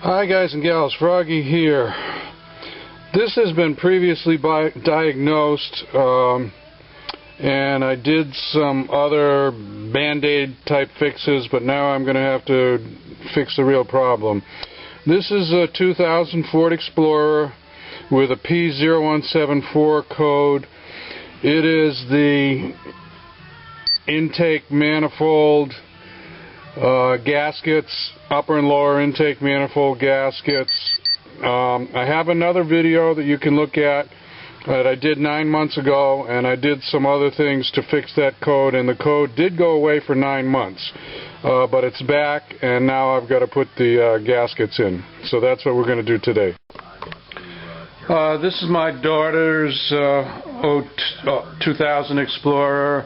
Hi guys and gals, Froggy here. This has been previously diagnosed and I did some other band-aid type fixes, but now I'm going to have to fix the real problem. This is a 2000 Ford Explorer with a P0174 code. It is the intake manifold gaskets, upper and lower intake manifold gaskets. I have another video that you can look at that I did 9 months ago, and I did some other things to fix that code, and the code did go away for 9 months, but it's back, and now I've got to put the gaskets in. So that's what we're going to do today. This is my daughter's 2000 Explorer,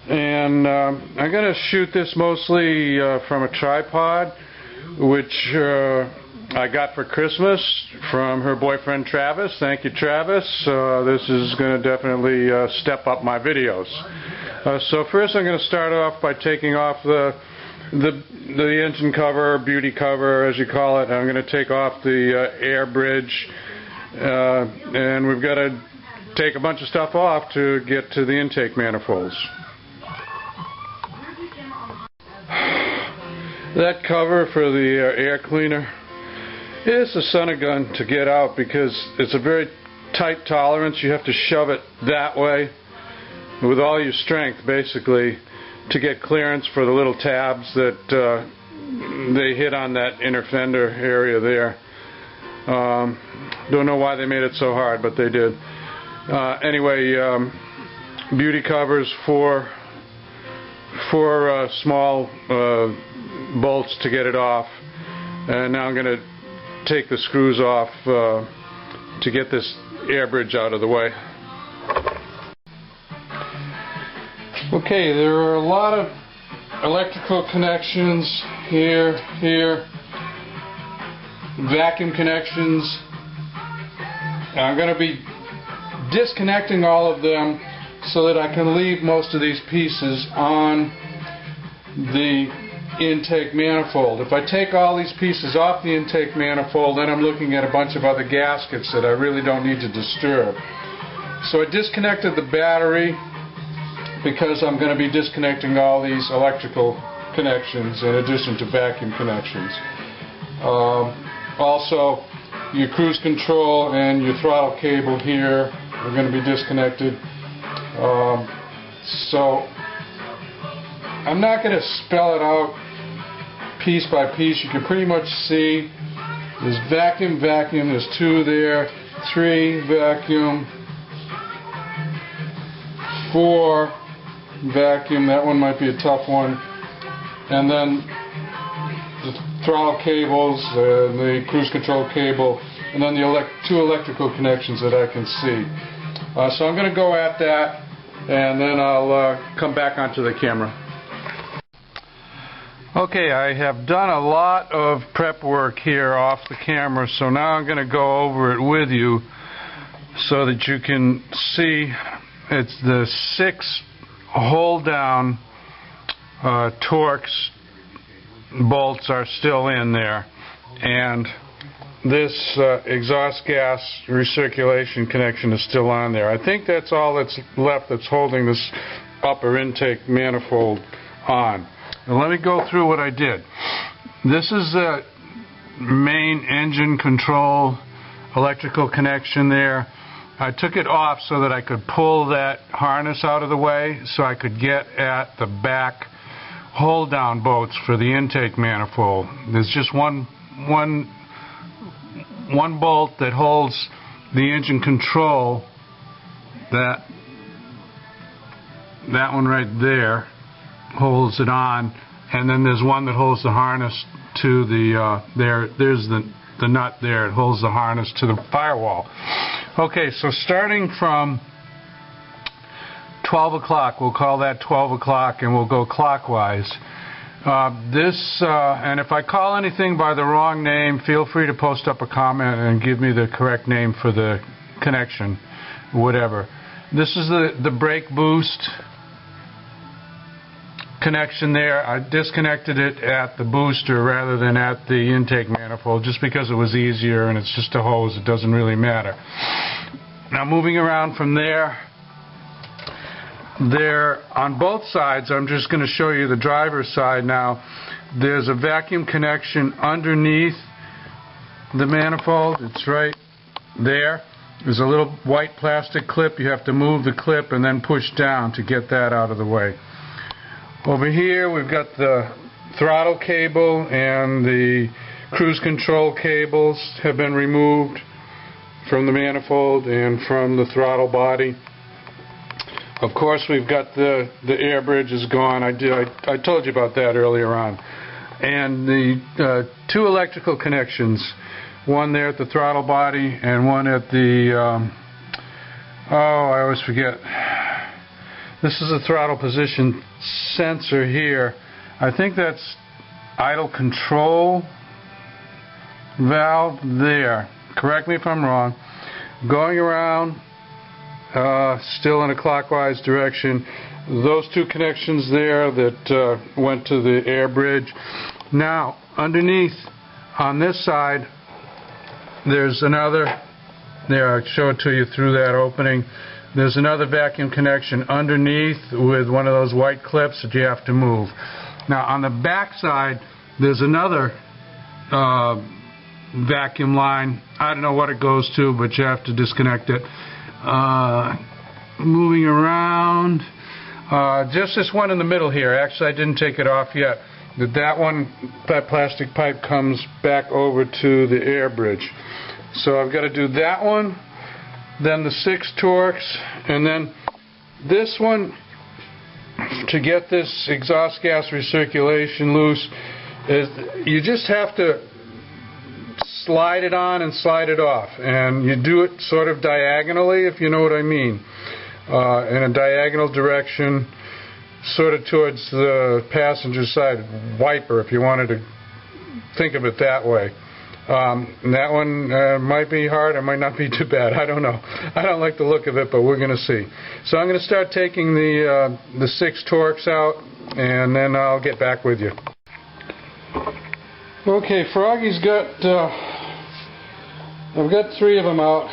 and I'm going to shoot this mostly from a tripod, which I got for Christmas from her boyfriend Travis. Thank you, Travis. This is going to definitely step up my videos. So first I'm going to start off by taking off the engine cover, beauty cover as you call it. I'm going to take off the air bridge, and we've got to take a bunch of stuff off to get to the intake manifolds. That cover for the air cleaner, it's a son of a gun to get out because it's a very tight tolerance. You have to shove it that way with all your strength basically to get clearance for the little tabs that they hit on that inner fender area there. Don't know why they made it so hard, but they did. Anyway, beauty covers for small bolts to get it off, and now I'm going to take the screws off to get this air bridge out of the way. Okay, there are a lot of electrical connections here, vacuum connections. I'm going to be disconnecting all of them so that I can leave most of these pieces on the intake manifold. If I take all these pieces off the intake manifold, then I'm looking at a bunch of other gaskets that I really don't need to disturb. So I disconnected the battery because I'm going to be disconnecting all these electrical connections in addition to vacuum connections. Also, your cruise control and your throttle cable here are going to be disconnected. So I'm not going to spell it out piece by piece. You can pretty much see there's vacuum, there's 2 there, 3 vacuum, 4 vacuum, that one might be a tough one, and then the throttle cables, the cruise control cable, and then the 2 electrical connections that I can see. So I'm going to go at that, and then I'll come back onto the camera. Okay, I have done a lot of prep work here off the camera, so now I'm going to go over it with you so that you can see. It's the 6 hold down Torx bolts are still in there, and this exhaust gas recirculation connection is still on there. I think that's all that's left that's holding this upper intake manifold on. Now let me go through what I did. This is the main engine control electrical connection there. I took it off so that I could pull that harness out of the way so I could get at the back hold down bolts for the intake manifold. There's just one bolt that holds the engine control, that one right there holds it on, and then there's one that holds the harness to the there's the nut there. It holds the harness to the firewall. Okay, so starting from 12 o'clock, we'll call that 12 o'clock, and we'll go clockwise. And if I call anything by the wrong name, feel free to post up a comment and give me the correct name for the connection, whatever. This is the brake boost. connection there. I disconnected it at the booster rather than at the intake manifold just because it was easier, and it's just a hose. It doesn't really matter. Now moving around from there, on both sides, I'm just going to show you the driver's side now. There's a vacuum connection underneath the manifold. It's right there. There's a little white plastic clip. You have to move the clip and then push down to get that out of the way. Over here we've got the throttle cable, and the cruise control cables have been removed from the manifold and from the throttle body. Of course, we've got the air bridge is gone. I told you about that earlier on. And the two electrical connections, one there at the throttle body and one at the I always forget. This is a throttle position sensor here. I think that's idle control valve there. Correct me if I'm wrong. Going around still in a clockwise direction. Those two connections there that went to the air bridge. Now underneath on this side there's another, there, I'll show it to you through that opening. There's another vacuum connection underneath with one of those white clips that you have to move. Now on the back side there's another vacuum line. I don't know what it goes to, but you have to disconnect it. Moving around, just this one in the middle here. Actually, I didn't take it off yet. That plastic pipe comes back over to the air bridge. So I've got to do that one, then the 6 Torx, and then this one to get this exhaust gas recirculation loose. You just have to slide it on and slide it off, and you do it sort of diagonally, if you know what I mean, in a diagonal direction, sort of towards the passenger side wiper, if you wanted to think of it that way. And that one might be hard, it might not be too bad, I don't know. I don't like the look of it, but we're going to see. So I'm going to start taking the 6 Torx out, and then I'll get back with you. Okay, Froggy's got, I've got 3 of them out,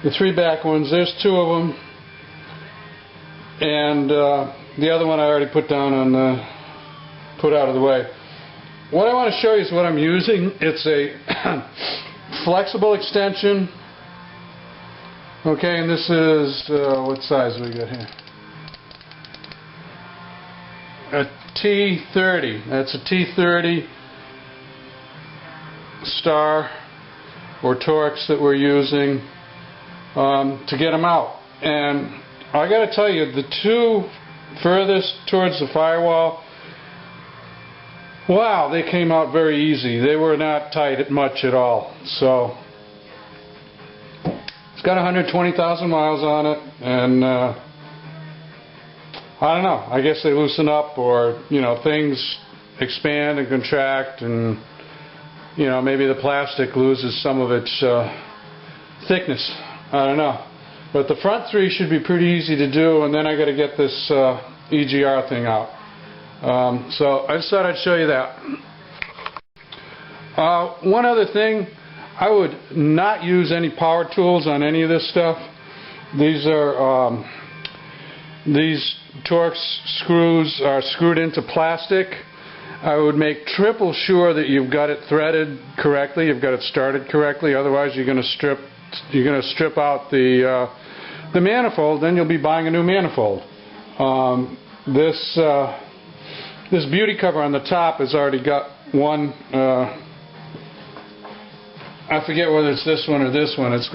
the 3 back ones. There's 2 of them, and the other one I already put down on put out of the way. What I want to show you is what I'm using. It's a flexible extension. Okay, and this is what size we got here? A T30. That's a T30 star or Torx that we're using to get them out. And I got to tell you, the 2 furthest towards the firewall, wow, they came out very easy. They were not tight much at all. So it's got 120,000 miles on it, and I don't know, I guess they loosen up, or things expand and contract, and maybe the plastic loses some of its thickness. I don't know. But the front 3 should be pretty easy to do, and then I got to get this EGR thing out. So I just thought I'd show you that. One other thing, I would not use any power tools on any of this stuff. These are these Torx screws are screwed into plastic. I would make triple sure that you've got it threaded correctly, you've got it started correctly. Otherwise, you're going to strip out the manifold. Then you'll be buying a new manifold. This beauty cover on the top has already got one. I forget whether it's this one or this one. It's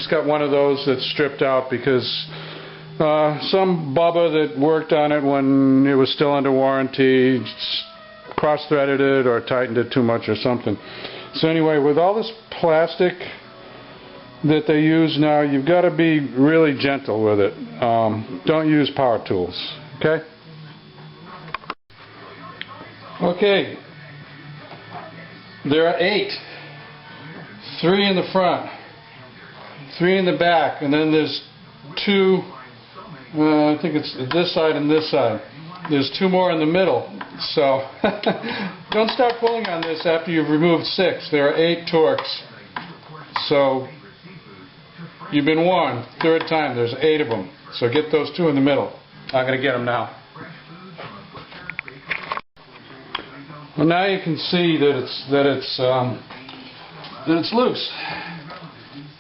got one of those that's stripped out because some bubba that worked on it when it was still under warranty cross-threaded it or tightened it too much or something. So anyway, with all this plastic that they use now, you've got to be really gentle with it. Don't use power tools. Okay? Okay. There are 8. 3 in the front, 3 in the back, and then there's 2, I think it's this side and this side. there's 2 more in the middle. So don't start pulling on this after you've removed 6. There are 8 torques. So you've been warned. 3rd time, there's 8 of them. So get those 2 in the middle. I'm going to get them now. Well, now you can see that it's loose,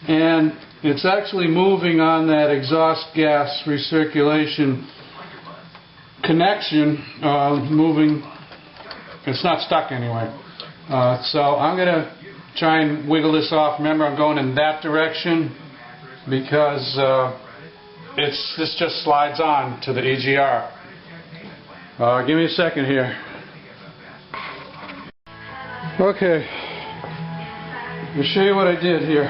and it's actually moving on that exhaust gas recirculation connection. Moving. It's not stuck anyway. So I'm going to try and wiggle this off. Remember, I'm going in that direction because this just slides on to the EGR. Give me a second here. Okay, I'll show you what I did here.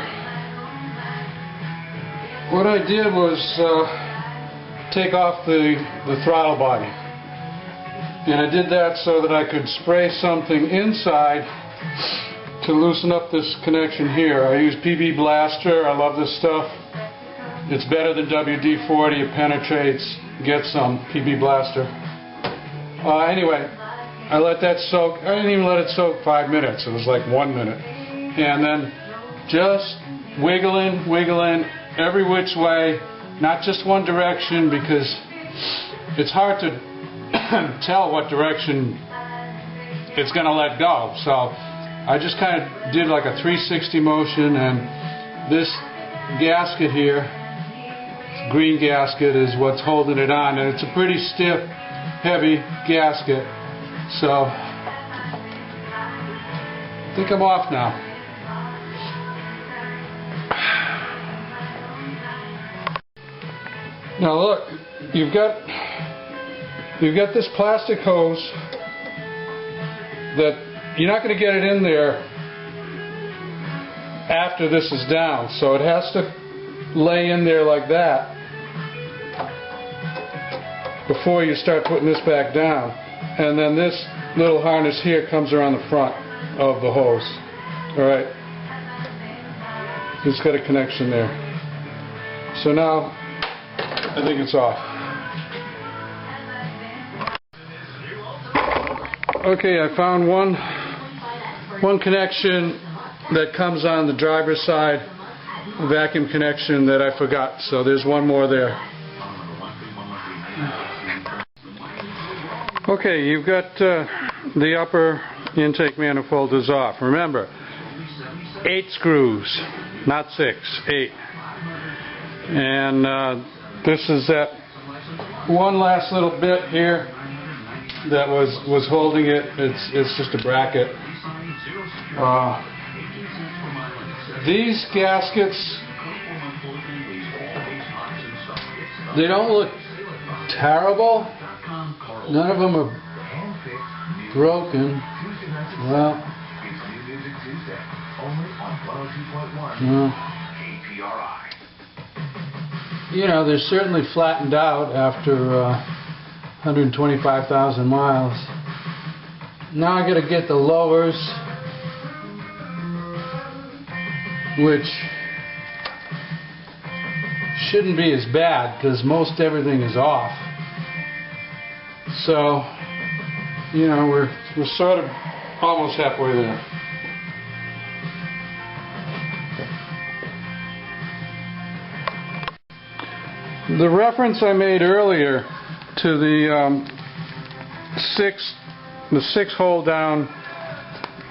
What I did was take off the throttle body, and I did that so that I could spray something inside to loosen up this connection here. I use PB Blaster. I love this stuff. It's better than WD-40. It penetrates. Get some PB Blaster. Anyway, I let that soak. I didn't even let it soak 5 minutes. It was like 1 minute. And then just wiggling every which way, not just one direction, because it's hard to tell what direction it's going to let go. So I just kind of did like a 360 motion, and this gasket here, green gasket, is what's holding it on, and it's a pretty stiff, heavy gasket. So I think I'm off now. Now look, you've got this plastic hose that you're not going to get it in there after this is down, so it has to lay in there like that before you start putting this back down. And then this little harness here comes around the front of the hose. Alright. It's got a connection there. So now I think it's off. Okay, I found one connection that comes on the driver's side, a vacuum connection that I forgot. So there's one more there. Okay, you've got the upper intake manifold is off. Remember, 8 screws, not 6, 8. And this is that one last little bit here that was holding it. It's just a bracket. These gaskets, they don't look terrible. None of them are broken. Well, no. You know, they're certainly flattened out after 125,000 miles. Now I got to get the lowers, which shouldn't be as bad because most everything is off. So, you know, we're sort of almost halfway there. The reference I made earlier to the 6-hole down,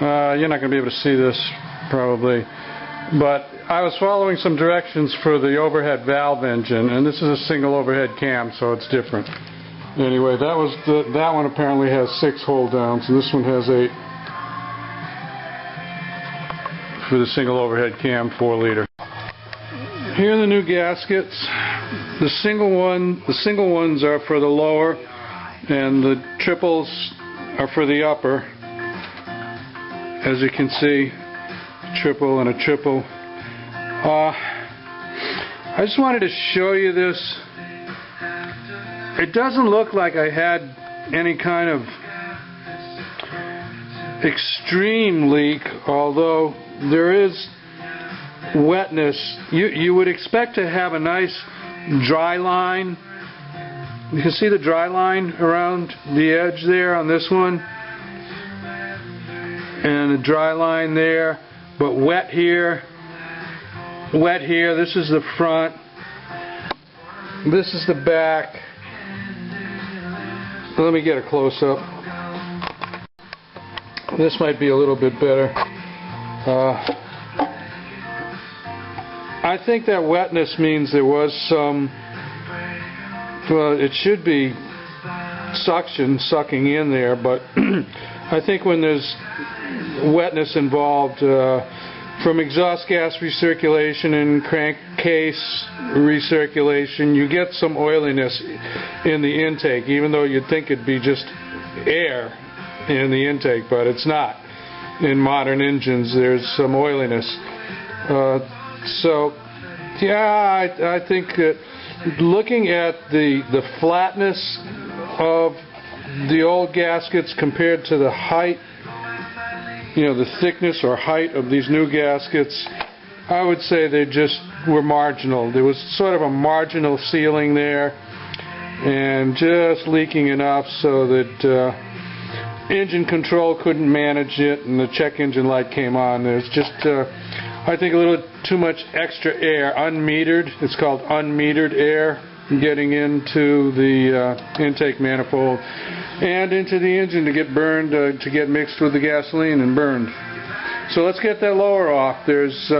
you're not going to be able to see this probably, but I was following some directions for the overhead valve engine, and this is a single overhead cam, so it's different. Anyway, that one apparently has 6 hold downs, and this one has 8 for the single overhead cam 4-liter. Here are the new gaskets. The single ones are for the lower, and the triples are for the upper. As you can see, triple and a triple. I just wanted to show you this. It doesn't look like I had any kind of extreme leak, although there is wetness. You would expect to have a nice dry line You can see the dry line around the edge there on this one, and the dry line there, but wet here, wet here. This is the front, this is the back. Let me get a close-up. This might be a little bit better. I think that wetness means there was some, well, it should be sucking in there, but I think when there's wetness involved from exhaust gas recirculation and crankcase recirculation, you get some oiliness in the intake, even though you'd think it'd be just air in the intake, but it's not. In modern engines, there's some oiliness. So, yeah, I think that looking at the flatness of the old gaskets compared to the height, you know, the thickness or height of these new gaskets, I would say they just were marginal. There was sort of a marginal sealing there and just leaking enough so that engine control couldn't manage it and the check engine light came on. There's just, I think, a little too much extra air, unmetered. It's called unmetered air getting into the intake manifold and into the engine to get burned, to get mixed with the gasoline and burned. So let's get that lower off. There's,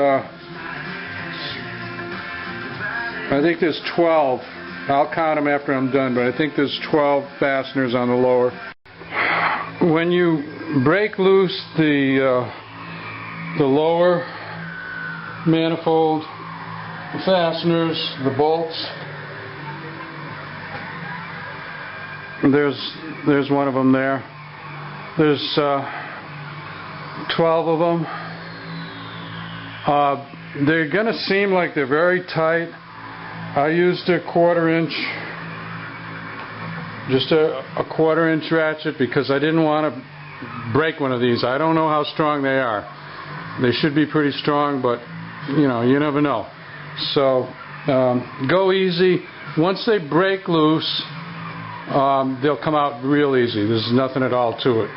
I think there's 12. I'll count them after I'm done, but I think there's 12 fasteners on the lower. When you break loose the lower manifold, the fasteners, the bolts, there's one of them there. There's 12 of them. They're going to seem like they're very tight. I used a 1/4 inch, just a 1/4 inch ratchet, because I didn't want to break one of these. I don't know how strong they are. They should be pretty strong, but you know, you never know. So go easy. Once they break loose, they'll come out real easy. There's nothing at all to it.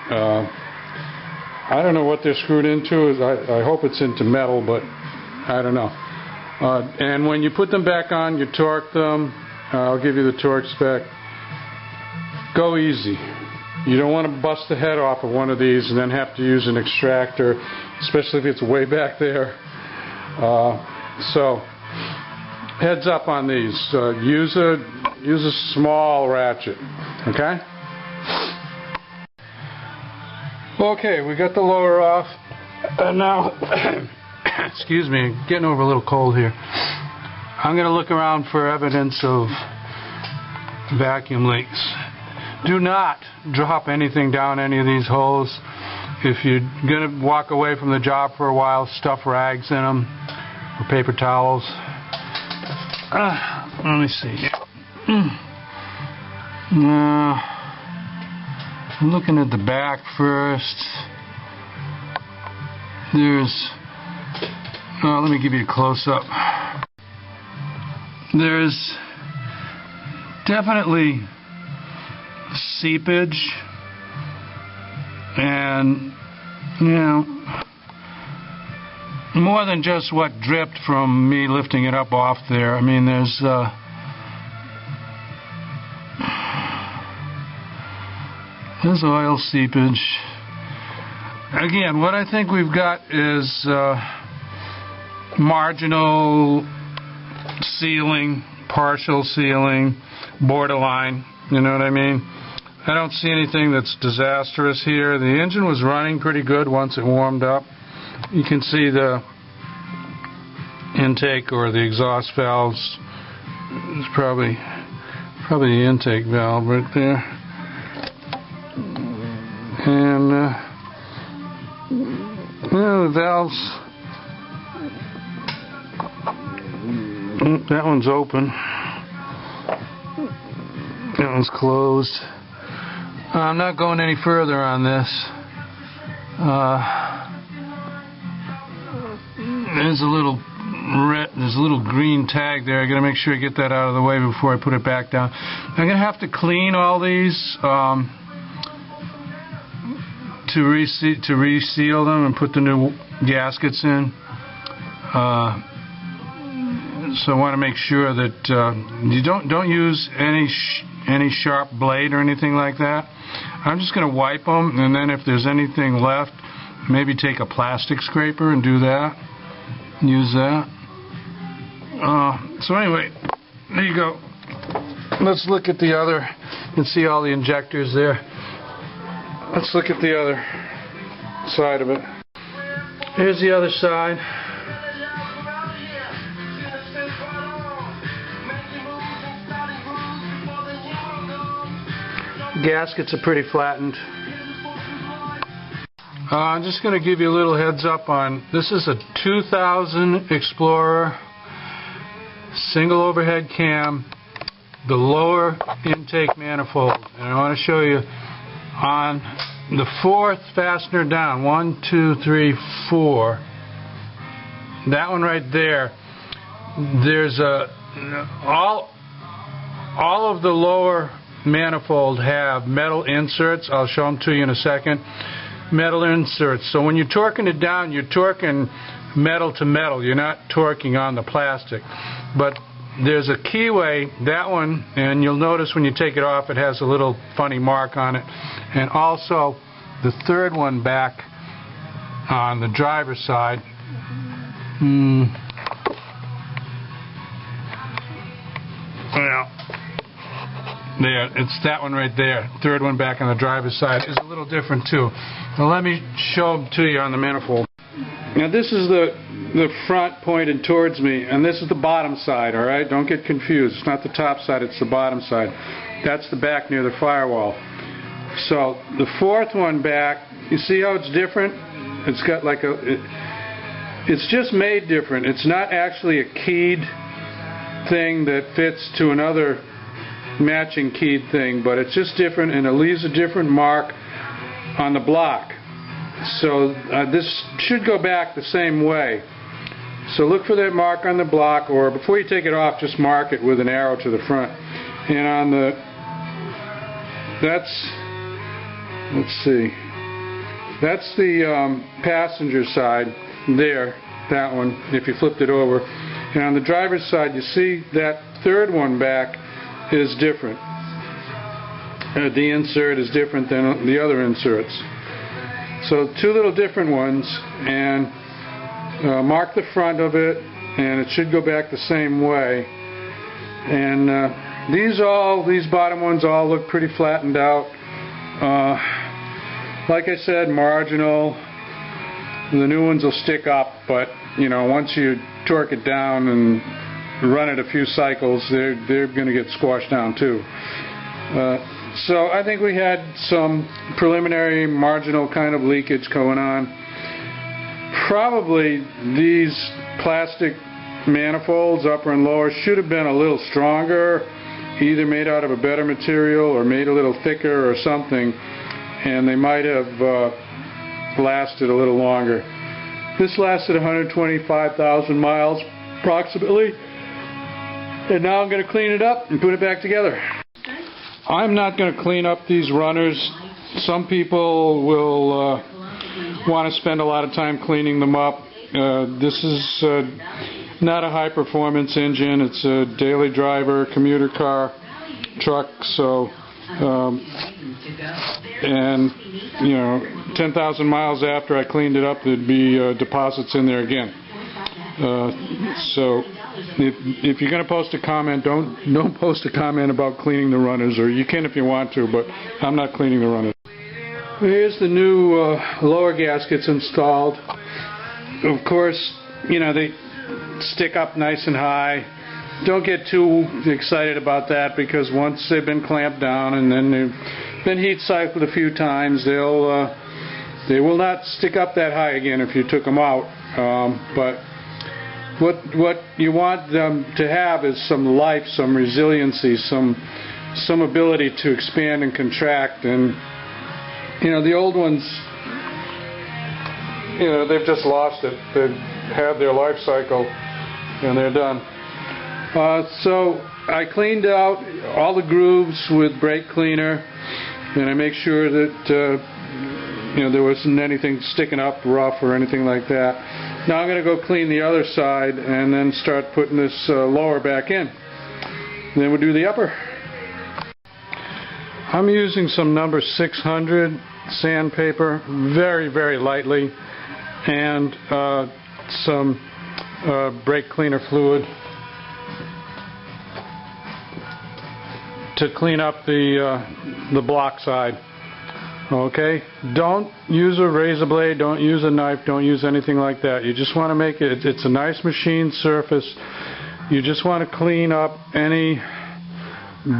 I don't know what they're screwed into. I hope it's into metal, but I don't know. And when you put them back on, you torque them. I'll give you the torque spec. Go easy. You don't want to bust the head off of one of these and then have to use an extractor, especially if it's way back there. So heads up on these. Use a small ratchet. Okay? Okay, we got the lower off. And now, excuse me, getting over a little cold here. I'm going to look around for evidence of vacuum leaks. Do not drop anything down any of these holes. If you're going to walk away from the job for a while, stuff rags in them or paper towels. Let me see. I'm looking at the back first. There's, let me give you a close-up. There's definitely seepage, and you know, more than just what dripped from me lifting it up off there. I mean, there's oil seepage. Again, what I think we've got is marginal sealing, partial sealing, borderline. You know what I mean? I don't see anything that's disastrous here. The engine was running pretty good once it warmed up. You can see the intake or the exhaust valves. It's probably the intake valve right there. And the valves. That one's open. That one's closed. I'm not going any further on this. There's a little there's a little green tag there. I got to make sure I get that out of the way before I put it back down. I'm going to have to clean all these to reseal them and put the new gaskets in. So I want to make sure that you don't use any sharp blade or anything like that. I'm just going to wipe them, and then if there's anything left, maybe take a plastic scraper and do that. Use that. So anyway, there you go. Let's look at the other. You can see all the injectors there. Let's look at the other side of it. Here's the other side. Gaskets are pretty flattened. I'm just going to give you a little heads up on this. Is a 2000 Explorer single overhead cam, the lower intake manifold, and I want to show you on the fourth fastener down, 1, 2, 3, 4, that one right there. There's all of the lower manifold have metal inserts. I'll show them to you in a second. Metal inserts. So when you're torquing it down, you're torquing metal to metal. You're not torquing on the plastic. But there's a keyway, that one, and you'll notice when you take it off, it has a little funny mark on it. And also the third one back on the driver's side. Well, there, it's that one right there. Third one back on the driver's side is a little different too. Now let me show them to you on the manifold. Now this is the front pointed towards me, and this is the bottom side, alright? Don't get confused. It's not the top side, it's the bottom side. That's the back near the firewall. So the fourth one back, you see how it's different? It's got like it's just made different. It's not actually a keyed thing that fits to another matching keyed thing, but it's just different, and it leaves a different mark on the block. So this should go back the same way. So look for that mark on the block, or before you take it off, just mark it with an arrow to the front. And on the, let's see, that's the passenger side there, that one, if you flipped it over. And on the driver's side, you see that third one back is different. The insert is different than the other inserts. So two little different ones, and mark the front of it, and it should go back the same way. And these bottom ones all look pretty flattened out. Like I said, marginal. The new ones will stick up, but you know, once you torque it down and run it a few cycles, they're going to get squashed down too. So I think we had some preliminary marginal kind of leakage going on. Probably these plastic manifolds, upper and lower, should have been a little stronger, either made out of a better material or made a little thicker or something, and they might have lasted a little longer. This lasted 125,000 miles approximately, and now I'm going to clean it up and put it back together. I'm not going to clean up these runners. Some people will want to spend a lot of time cleaning them up. This is not a high performance engine. It's a daily driver, commuter car, truck, so and you know, 10,000 miles after I cleaned it up, there'd be deposits in there again. So if you're going to post a comment, don't post a comment about cleaning the runners, or you can if you want to, but I'm not cleaning the runners. Here's the new lower gaskets installed. Of course, you know, they stick up nice and high. Don't get too excited about that, because once they've been clamped down and then they've been heat cycled a few times, they will not stick up that high again if you took them out. But what you want them to have is some life, some resiliency, some ability to expand and contract. And you know, the old ones, you know, they've just lost it. They've had their life cycle, and they're done. So I cleaned out all the grooves with brake cleaner, and I make sure that there wasn't anything sticking up rough or anything like that. Now I'm going to go clean the other side and then start putting this lower back in. Then we'll do the upper. I'm using some number 600 sandpaper, very, very lightly, and some brake cleaner fluid to clean up the block side. Okay, don't use a razor blade, don't use a knife, don't use anything like that. You just want to make it's a nice machine surface. You just want to clean up any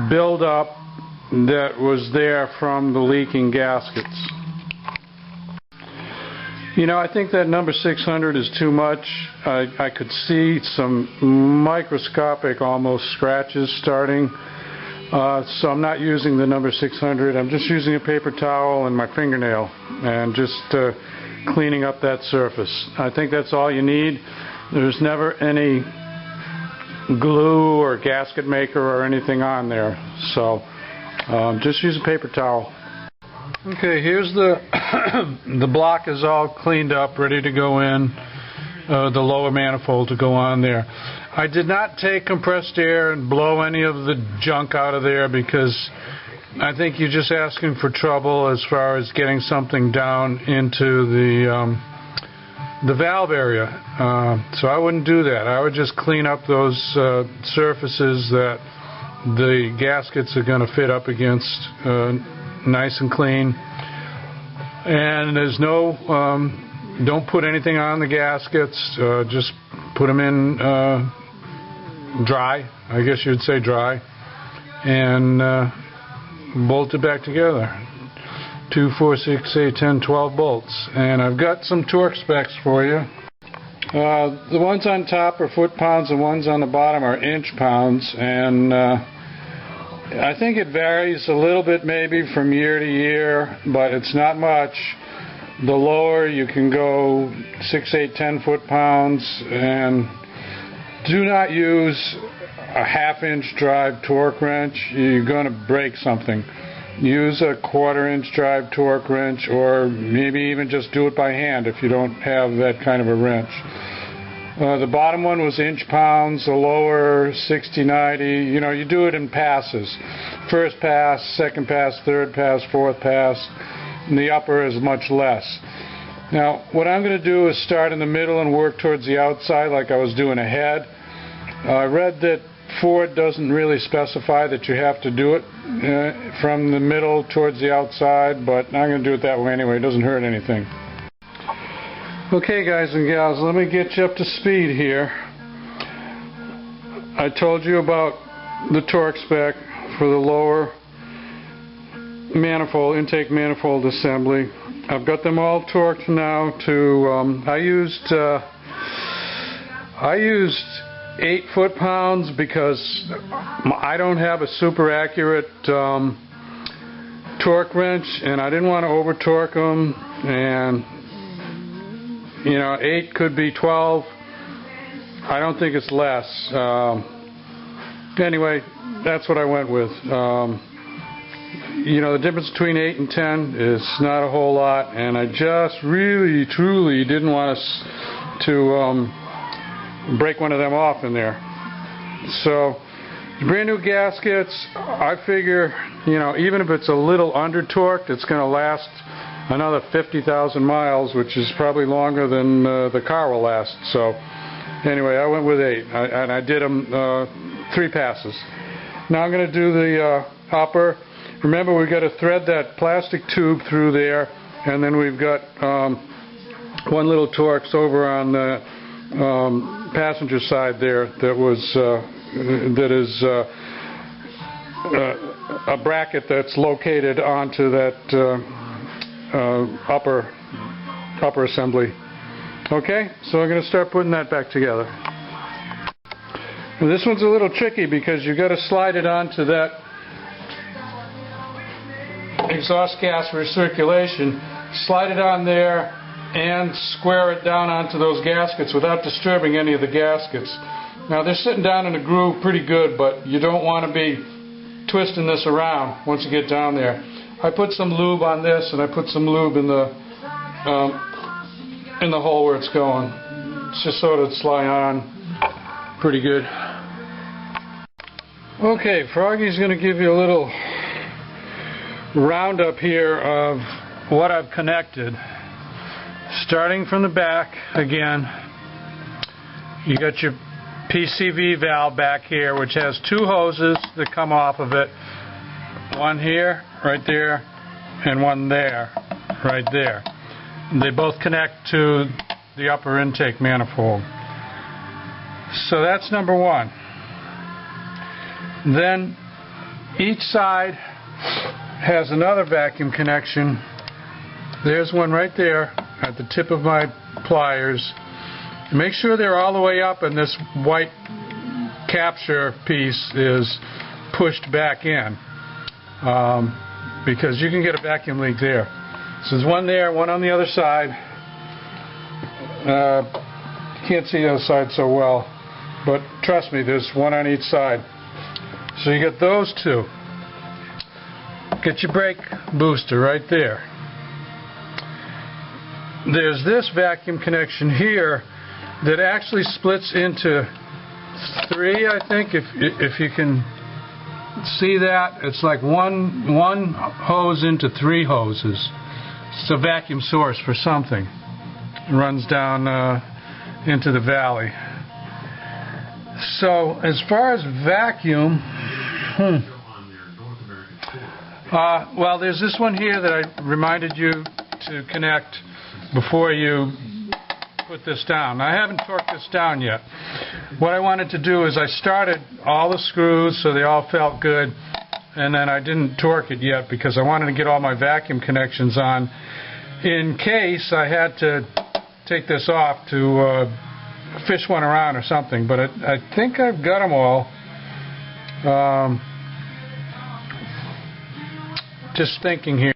buildup that was there from the leaking gaskets. I think that number 600 is too much. I could see some microscopic almost scratches starting. So I'm not using the number 600. I'm just using a paper towel and my fingernail and just cleaning up that surface. I think that's all you need. There's never any glue or gasket maker or anything on there. So just use a paper towel. Okay, here's the the block is all cleaned up, ready to go in. The lower manifold to go on there. I did not take compressed air and blow any of the junk out of there because I think you're just asking for trouble as far as getting something down into the valve area. So I wouldn't do that. I would just clean up those surfaces that the gaskets are going to fit up against nice and clean. And there's no, don't put anything on the gaskets, just put them in dry, I guess you'd say dry, and bolt it back together. 2, 4, 6, 8, 10, 12 bolts. And I've got some torque specs for you. The ones on top are foot-pounds, the ones on the bottom are inch-pounds, and I think it varies a little bit maybe from year to year, but it's not much. The lower you can go 6, 8, 10 foot-pounds, and do not use a half-inch drive torque wrench. You're going to break something. Use a 1/4-inch drive torque wrench, or maybe even just do it by hand if you don't have that kind of a wrench. The bottom one was inch-pounds, the lower 60, 90. You do it in passes. First pass, second pass, third pass, fourth pass, and the upper is much less. Now, what I'm going to do is start in the middle and work towards the outside like I was doing ahead. I read that Ford doesn't really specify that you have to do it from the middle towards the outside, but I'm going to do it that way anyway. It doesn't hurt anything. Okay, guys and gals, let me get you up to speed here. I told you about the torque spec for the lower manifold, intake manifold assembly. I've got them all torqued now to, I used 8 foot-pounds because I don't have a super accurate torque wrench, and I didn't want to over torque them, and 8 could be 12. I don't think it's less. Anyway, that's what I went with. The difference between 8 and 10 is not a whole lot, and I just really, truly didn't want us to break one of them off in there. So, brand new gaskets, I figure, even if it's a little under torqued, it's going to last another 50,000 miles, which is probably longer than the car will last. So, anyway, I went with 8, and I did them 3 passes. Now I'm going to do the upper. Remember, we've got to thread that plastic tube through there, and then we've got one little Torx over on the passenger side there that is a bracket that's located onto that upper assembly. Okay, so I'm going to start putting that back together. Now, this one's a little tricky because you've got to slide it onto that exhaust gas recirculation, slide it on there and square it down onto those gaskets without disturbing any of the gaskets. Now they're sitting down in a groove pretty good, but you don't want to be twisting this around once you get down there. I put some lube on this, and I put some lube in the hole where it's going. It's just so that it's slide on pretty good. Okay, Froggy's going to give you a little roundup here of what I've connected. Starting from the back again, you got your PCV valve back here, which has two hoses that come off of it. One here, right there, and one there, right there. They both connect to the upper intake manifold. So that's number one. Then each side has another vacuum connection. There's one right there at the tip of my pliers. Make sure they're all the way up and this white capture piece is pushed back in, because you can get a vacuum leak there. So there's one there, one on the other side. You can't see the other side so well, but trust me, there's one on each side. So you get those two. Get your brake booster right there. There's this vacuum connection here that actually splits into three, I think, if you can see that. It's like one hose into three hoses. It's a vacuum source for something. It runs down into the valley. So as far as vacuum, well, there's this one here that I reminded you to connect before you put this down. I haven't torqued this down yet. What I wanted to do is I started all the screws so they all felt good, and then I didn't torque it yet because I wanted to get all my vacuum connections on in case I had to take this off to fish one around or something. But I think I've got them all. Just thinking here.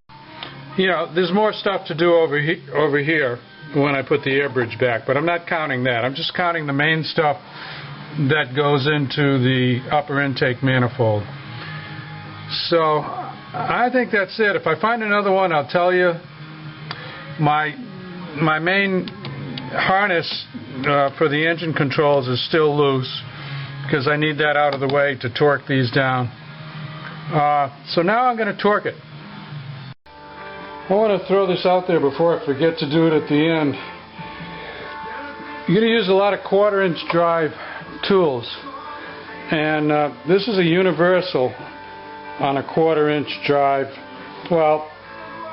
You know, there's more stuff to do over here when I put the air bridge back, but I'm not counting that. I'm just counting the main stuff that goes into the upper intake manifold. So I think that's it. If I find another one, I'll tell you. My main harness for the engine controls is still loose because I need that out of the way to torque these down. So now I'm going to torque it. I want to throw this out there before I forget to do it at the end. You're going to use a lot of 1/4-inch drive tools, and this is a universal on a 1/4-inch drive. Well,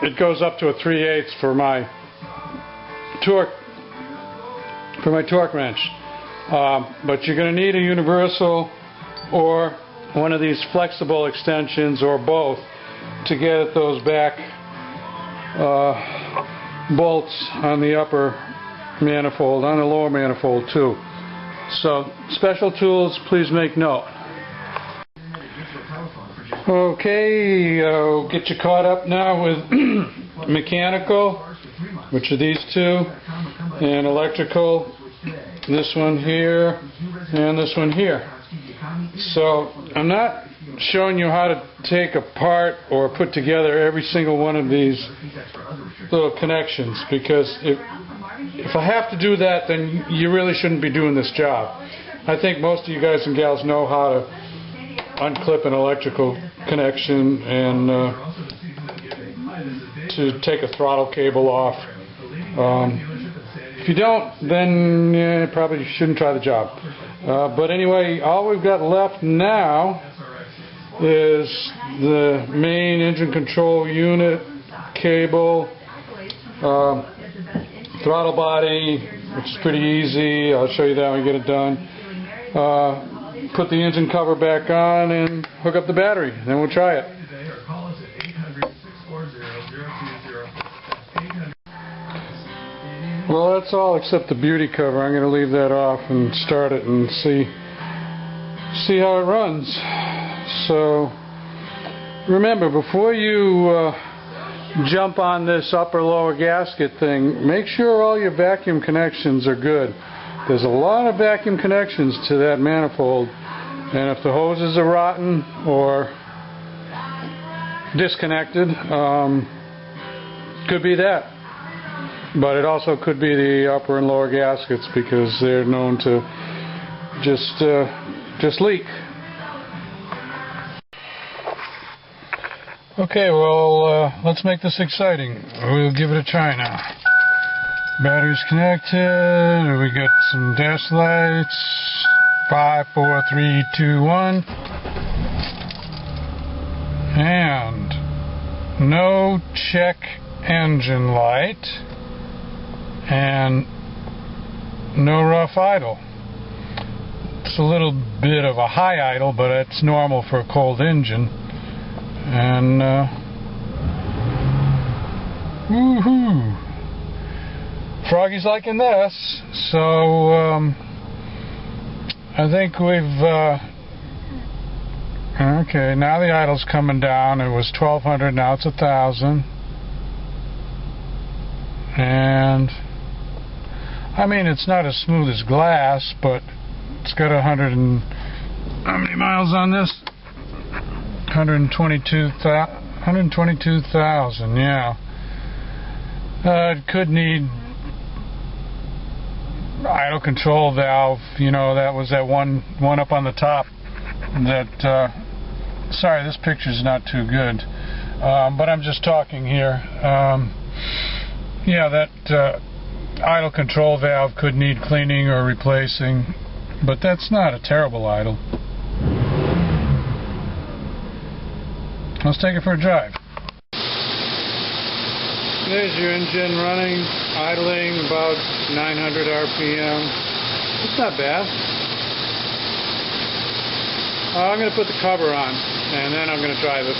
it goes up to a 3/8 for my torque wrench, but you're going to need a universal or one of these flexible extensions or both to get at those back bolts on the upper manifold, on the lower manifold too. So special tools, please make note. Okay, get you caught up now with mechanical, which are these two, and electrical, this one here and this one here. So I'm not showing you how to take apart or put together every single one of these little connections, because if I have to do that, then you really shouldn't be doing this job. I think most of you guys and gals know how to unclip an electrical connection and to take a throttle cable off. If you don't, then you probably shouldn't try the job. But anyway, all we've got left now is the main engine control unit, cable, throttle body, which is pretty easy. I'll show you that when we get it done. Put the engine cover back on and hook up the battery. Then we'll try it. Well, that's all except the beauty cover. I'm going to leave that off and start it and see how it runs. So remember, before you jump on this upper lower gasket thing, make sure all your vacuum connections are good. There's a lot of vacuum connections to that manifold, and if the hoses are rotten or disconnected, could be that. But it also could be the upper and lower gaskets, because they're known to just leak. Okay, well, let's make this exciting. We'll give it a try now. Batteries connected. We got some dash lights. 5, 4, 3, 2, 1. And no check engine light. And no rough idle. It's a little bit of a high idle, but it's normal for a cold engine. And woohoo! Froggy's liking this, so I think we've okay, now the idle's coming down. It was 1200, now it's 1000. And I mean, it's not as smooth as glass, but it's got 100 and how many miles on this? 122,000, yeah. It could need idle control valve. You know, that was that one up on the top. That sorry, this picture's not too good, but I'm just talking here. Yeah, that idle control valve could need cleaning or replacing, but that's not a terrible idle. Let's take it for a drive. There's your engine running, idling about 900 RPM. It's not bad. I'm going to put the cover on, and then I'm going to drive it.